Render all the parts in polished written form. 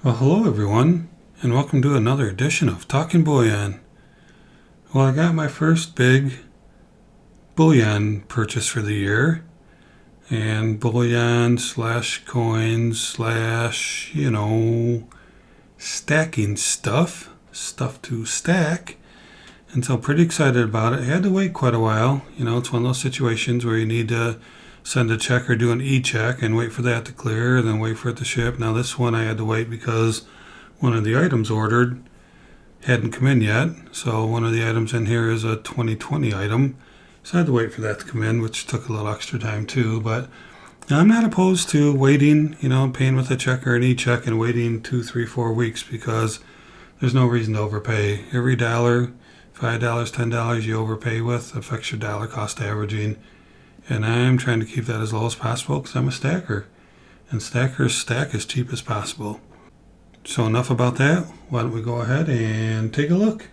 Well, hello everyone, and welcome to another edition of Talking Bullion. Well, I got my first big bullion purchase for the year, and bullion slash coins slash, stacking stuff to stack, and so I'm pretty excited about it. I had to wait quite a while. It's one of those situations where you need to send a check or do an e-check and wait for that to clear and then wait for it to ship. Now this one I had to wait because one of the items ordered hadn't come in yet. So one of the items in here is a 2020 item. So I had to wait for that to come in, which took a little extra time too. But I'm not opposed to waiting, paying with a check or an e-check and waiting 2, 3, 4 weeks because there's no reason to overpay. Every $1, $5, $10 you overpay with affects your dollar cost averaging. And I'm trying to keep that as low as possible because I'm a stacker. And stackers stack as cheap as possible. So enough about that. Why don't we go ahead and take a look.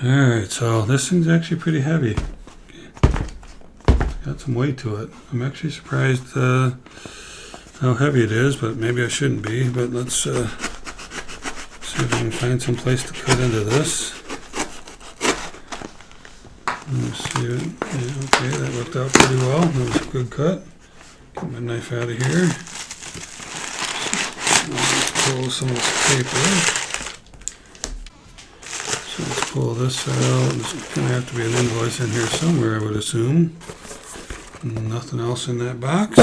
Alright, so this thing's actually pretty heavy. Got some weight to it. I'm actually surprised how heavy it is, but maybe I shouldn't be. But let's see if I can find some place to cut into this. Let's see it. Yeah, okay, that worked out pretty well. That was a good cut. Get my knife out of here. Let's pull some of this paper. So let's pull this out. There's going to have to be an invoice in here somewhere, I would assume. Nothing else in that box.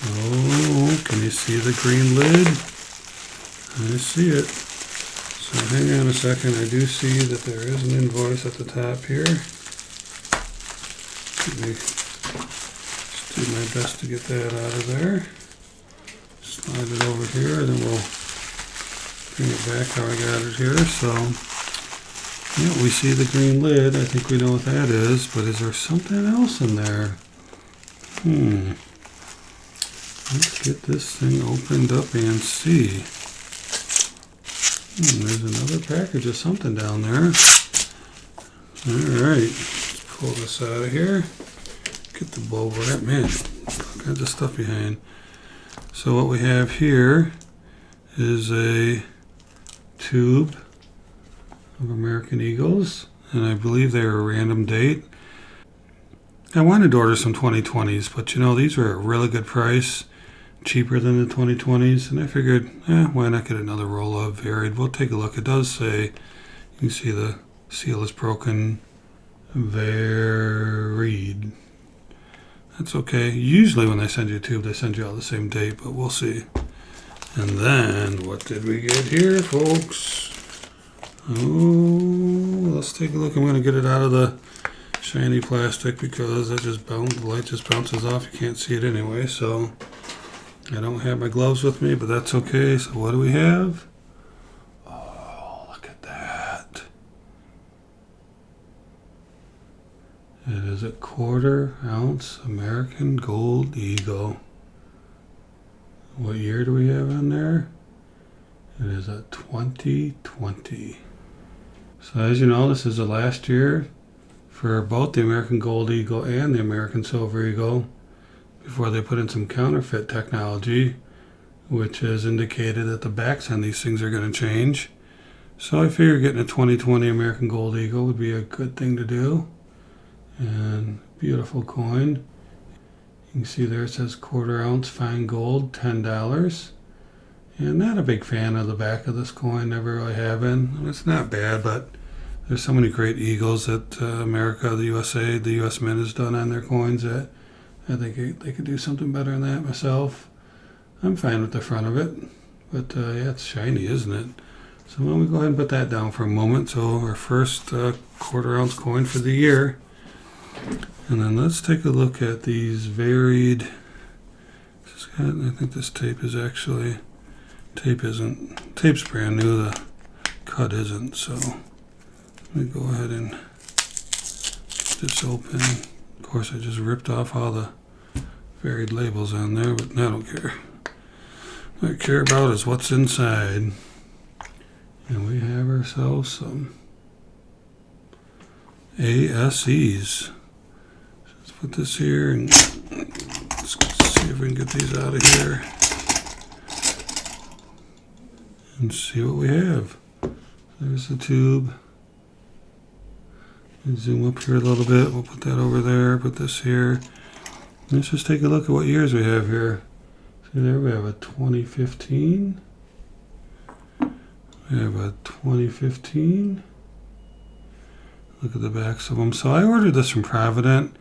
Oh, can you see the green lid? I see it. So hang on a second. I do see that there is an invoice at the top here. Let me just do my best to get that out of there. Slide it over here, then we'll bring it back how I got it here. So, yeah, we see the green lid. I think we know what that is, but is there something else in there? Let's get this thing opened up and see. There's another package of something down there. Alright, let's pull this out of here. Get the bulb wrap. Man, all kinds of stuff behind. So what we have here is a tube of American Eagles, and I believe they are a random date. I wanted to order some 2020s, but these were a really good price. Cheaper than the 2020s, and I figured, why not get another roll of varied? We'll take a look. It does say, you can see the seal is broken, varied. That's okay. Usually when they send you a tube, they send you all the same date, but we'll see. And then, what did we get here, folks? Oh, let's take a look. I'm going to get it out of the shiny plastic because the light just bounces off. You can't see it anyway, so I don't have my gloves with me, but that's okay. So what do we have? Oh, look at that. It is a 1/4 ounce American Gold Eagle. What year do we have on there? It is a 2020. So as you know, this is the last year for both the American Gold Eagle and the American Silver Eagle before they put in some counterfeit technology, which has indicated that the backs on these things are going to change. So I figured getting a 2020 American Gold Eagle would be a good thing to do. And beautiful coin. You can see there it says 1/4 ounce fine gold, $10. And not a big fan of the back of this coin, never really have been. It's not bad, but there's so many great eagles that America, the USA, the US Mint has done on their coins that I think they could do something better than that myself. I'm fine with the front of it, but yeah, it's shiny, isn't it? So why don't we go ahead and put that down for a moment. So our first 1/4 ounce coin for the year. And then let's take a look at these varied. I think this tape is actually, tape's brand new, the cut isn't. So let me go ahead and get this open. Of course, I just ripped off all the varied labels on there, but I don't care. What I care about is what's inside. And we have ourselves some ASEs. Let's put this here and let's see if we can get these out of here and see what we have. There's the tube. And zoom up here a little bit. We'll put that over there, put this here. Let's just take a look at what years we have here. See there, we have a 2015. We have a 2015. Look at the backs of them. So I ordered this from Provident,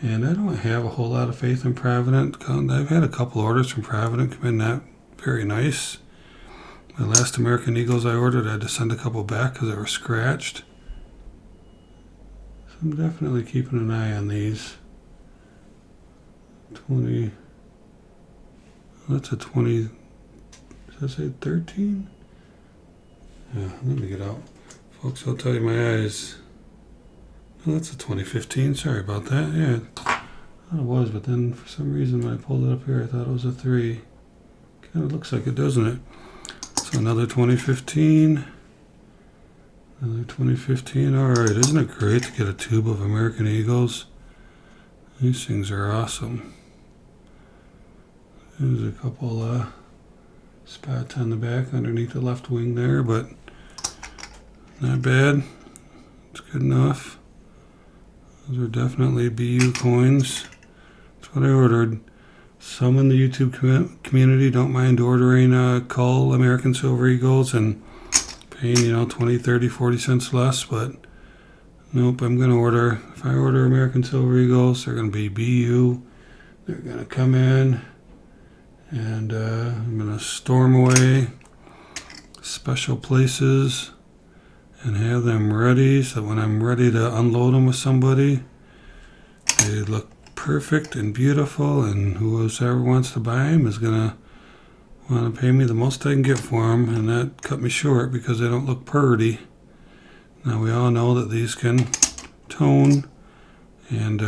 and I don't have a whole lot of faith in Provident. I've had a couple orders from Provident come in not very nice. The last American Eagles I ordered, I had to send a couple back because they were scratched. So I'm definitely keeping an eye on these. 20. That's a 20. Does that say 13? Yeah, let me get out. Folks, I'll tell you my eyes. Oh, that's a 2015. Sorry about that. Yeah, I thought it was, but then for some reason when I pulled it up here, I thought it was a 3. Kind of looks like it, doesn't it? So another 2015. Another 2015. All right, isn't it great to get a tube of American Eagles? These things are awesome. There's a couple spots on the back underneath the left wing there, but not bad. It's good enough. Those are definitely BU coins. That's what I ordered. Some in the YouTube community don't mind ordering Cull American Silver Eagles and paying, 20, 30, 40 cents less, but nope, I'm going to order. If I order American Silver Eagles, they're going to be BU. They're going to come in, and I'm going to store them away special places and have them ready so when I'm ready to unload them with somebody, they look perfect and beautiful, and whoever wants to buy them is going to want to pay me the most I can get for them, and that cut me short because they don't look pretty. Now we all know that these can tone, and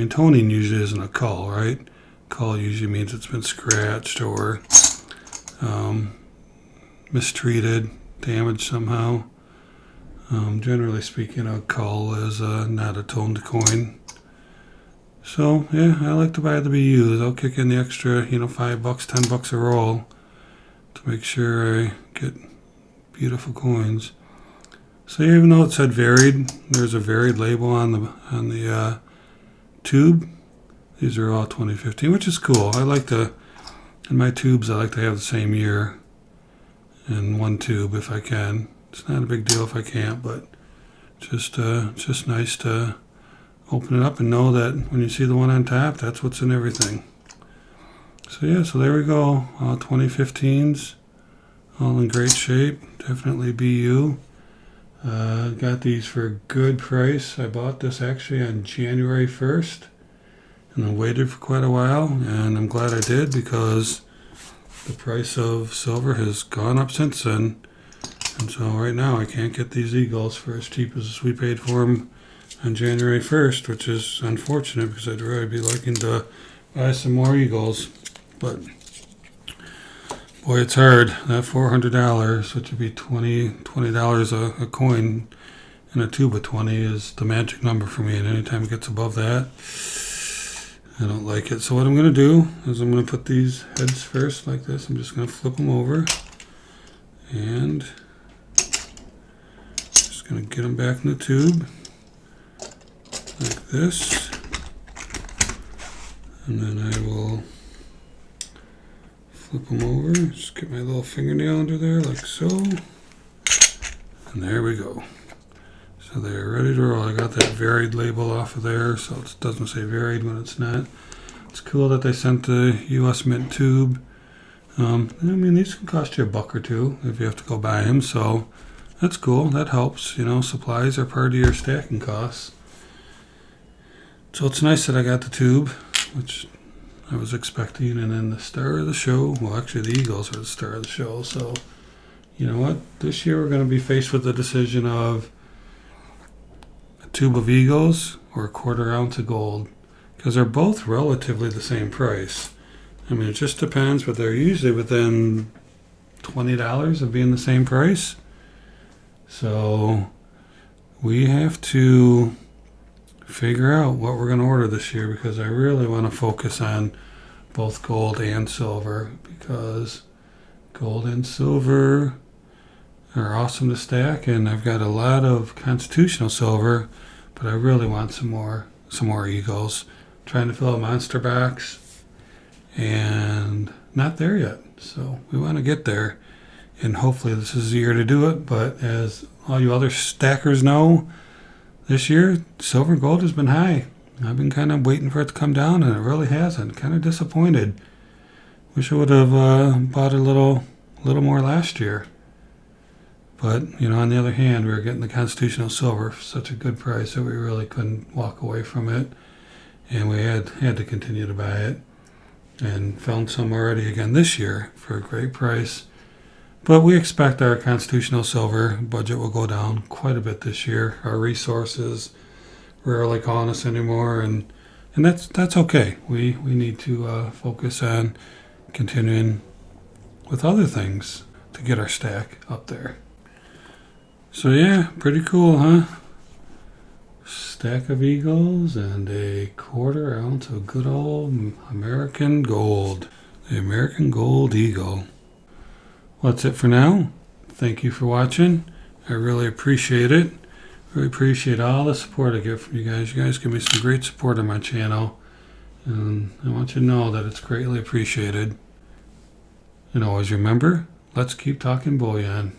toning usually isn't a cull, right? Cull usually means it's been scratched or mistreated, damaged somehow. Generally speaking, a cull is not a toned coin. So yeah, I like to buy the BUs. I'll kick in the extra, $5, $10 a roll to make sure I get beautiful coins. So even though it said varied, there's a varied label on the tube. These are all 2015, which is cool. In my tubes, I like to have the same year in one tube if I can. It's not a big deal if I can't, but it's just nice to open it up and know that when you see the one on top, that's what's in everything. So yeah, so there we go. All 2015s, all in great shape. Definitely BU. Got these for a good price. I bought this actually on January 1st, and I waited for quite a while, and I'm glad I did because the price of silver has gone up since then. And so right now I can't get these Eagles for as cheap as we paid for them on January 1st, which is unfortunate because I'd really be liking to buy some more Eagles. But boy, it's hard. That $400, which would be $20 a coin in a tube of 20, is the magic number for me. And anytime it gets above that, I don't like it. So what I'm going to do is I'm going to put these heads first like this. I'm just going to flip them over and just going to get them back in the tube like this, and then I will flip them over, just get my little fingernail under there like so, and there we go. So they're ready to roll. I got that varied label off of there, so it doesn't say varied when it's not. It's cool that they sent the US Mint tube. These can cost you $1 or $2 if you have to go buy them, so that's cool. That helps. Supplies are part of your stacking costs. So it's nice that I got the tube, which I was expecting, and then the star of the show, well, actually the Eagles are the star of the show, so you know what? This year we're going to be faced with the decision of a tube of Eagles or a 1/4 ounce of gold, because they're both relatively the same price. It just depends, but they're usually within $20 of being the same price. So we have to figure out what we're going to order this year, because I really want to focus on both gold and silver, because gold and silver are awesome to stack, and I've got a lot of constitutional silver, but I really want some more eagles. Trying to fill a monster box and not there yet. So we want to get there, and hopefully this is the year to do it. But as all you other stackers know, this year silver and gold has been high. I've been kind of waiting for it to come down, and it really hasn't. Kind of disappointed. Wish I would have bought a little more last year. But, on the other hand, we were getting the constitutional silver for such a good price that we really couldn't walk away from it. And we had to continue to buy it. And found some already again this year for a great price. But we expect our constitutional silver budget will go down quite a bit this year. Our resources rarely calling us anymore, and that's okay. We need to focus on continuing with other things to get our stack up there. So yeah, pretty cool, huh? Stack of eagles and a 1/4 ounce of good old American gold. The American Gold Eagle. Well, that's it for now. Thank you for watching. I really appreciate it. Really appreciate all the support I get from you guys. You guys give me some great support on my channel, and I want you to know that it's greatly appreciated. And always remember, let's keep talking bullion.